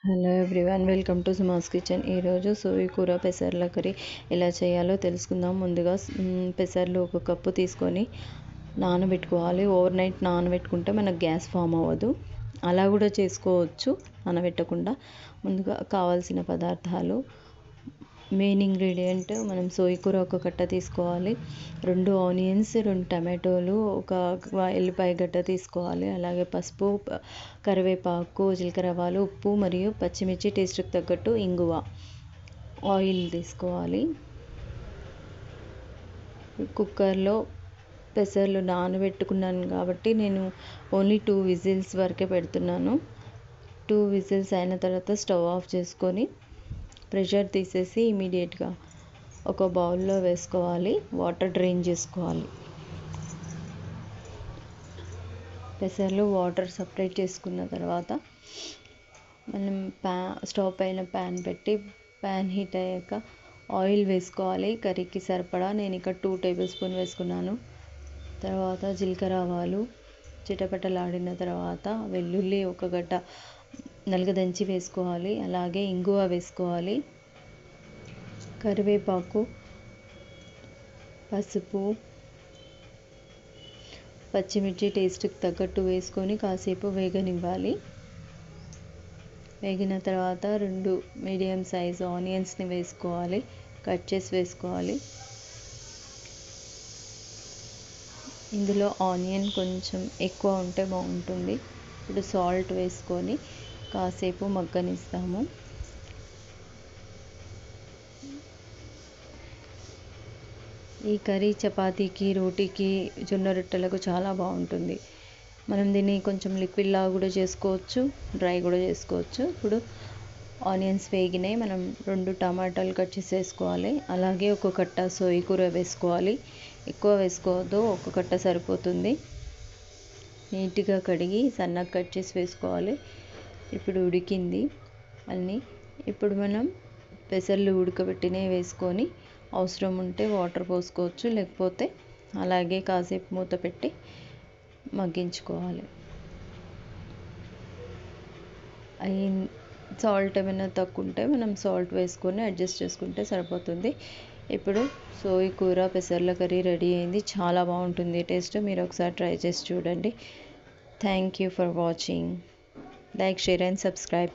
Hello everyone, welcome to సుమాస్ kitchen. ఈరోజు సోయి కూర పెసర్ల కర్రీ ఎలా చేయాలో తెలుసుకుందాం. ముందుగా పెసర్లు 1 కప్పు తీసుకొని నానబెట్టుకోవాలి. ఓవర్ నైట్ నానబెట్టుకుంటే మనకు గ్యాస్ ఫామ్ అవ్వదు. అలా కూడా చేసుకోవచ్చు నానబెట్టకుండా. ముందుగా కావాల్సిన పదార్థాలు, మెయిన్ ఇంగ్రీడియంట్ మనం సోయి కూర 1 కట్ట తీసుకోవాలి, 2 ఆనియన్స్, 2 టమాటోలు, 1 ఎల్లిపాయ గడ్డ తీసుకోవాలి. అలాగే పసుపు, కరివేపాకు, జీలకర్ర ఆవాలు, ఉప్పు మరియు పచ్చిమిర్చి, టేస్ట్కి తగ్గట్టు ఇంగువ, ఆయిల్ తీసుకోవాలి. కుక్కర్లో పెసర్లు నానబెట్టుకున్నాను కాబట్టి నేను ఓన్లీ 2 విజిల్స్ వరకే పెడుతున్నాను. 2 విజిల్స్ అయిన తర్వాత స్టవ్ ఆఫ్ చేసుకొని ప్రెషర్ తీసేసి ఇమీడియట్గా ఒక బౌల్లో వేసుకోవాలి. వాటర్ డ్రైన్ చేసుకోవాలి. పెసర్లు వాటర్ సపరేట్ చేసుకున్న తర్వాత మనం స్టవ్ పైన ప్యాన్ పెట్టి ప్యాన్ హీట్ అయ్యాక ఆయిల్ వేసుకోవాలి. కర్రీకి సరిపడా నేను ఇక్కడ 2 టేబుల్ స్పూన్ వేసుకున్నాను. తర్వాత జీలకర్ర ఆవాలు చిటపటలాడిన తర్వాత వెల్లుల్లి 1 గడ్డ నలగదంచి వేసుకోవాలి. అలాగే ఇంగువ వేసుకోవాలి. కరివేపాకు, పసుపు, పచ్చిమిర్చి టేస్ట్కి తగ్గట్టు వేసుకొని కాసేపు వేగనివ్వాలి. వేగిన తర్వాత 2 మీడియం సైజ్ ఆనియన్స్ని వేసుకోవాలి. కట్ చేసి వేసుకోవాలి. ఇందులో ఆనియన్ కొంచెం ఎక్కువ ఉంటే బాగుంటుంది. ఇప్పుడు సాల్ట్ వేసుకొని కాసేపు మగ్గనిస్తాము. ఈ కర్రీ చపాతీకి, రోటీకి, జొన్న రొట్టెలకు చాలా బాగుంటుంది. మనం దీన్ని కొంచెం లిక్విడ్ లాగా కూడా చేసుకోవచ్చు, డ్రై కూడా చేసుకోవచ్చు. ఇప్పుడు ఆనియన్స్ వేగినాయి. మనం 2 టమాటాలు కట్ చేసి వేసుకోవాలి. అలాగే 1 కట్ట సోయి కూర వేసుకోవాలి. ఎక్కువ వేసుకోవద్దు, 1 కట్ట సరిపోతుంది. నీట్గా కడిగి సన్నగా కట్ చేసి వేసుకోవాలి. ఇప్పుడు ఉడికింది అన్నీ. ఇప్పుడు మనం పెసర్లు ఉడకబెట్టినవి వేసుకొని అవసరం ఉంటే వాటర్ పోసుకోవచ్చు, లేకపోతే అలాగే కాసేపు మూత పెట్టి మగ్గించుకోవాలి. సాల్ట్ ఏమైనా తక్కువ ఉంటే మనం సాల్ట్ వేసుకొని అడ్జస్ట్ చేసుకుంటే సరిపోతుంది. ఇప్పుడు సోయి కూర పెసర్ల కర్రీ రెడీ అయింది. చాలా బాగుంటుంది టేస్ట్. మీరు ఒకసారి ట్రై చేసి చూడండి. Thank you for watching. Like, share and subscribe.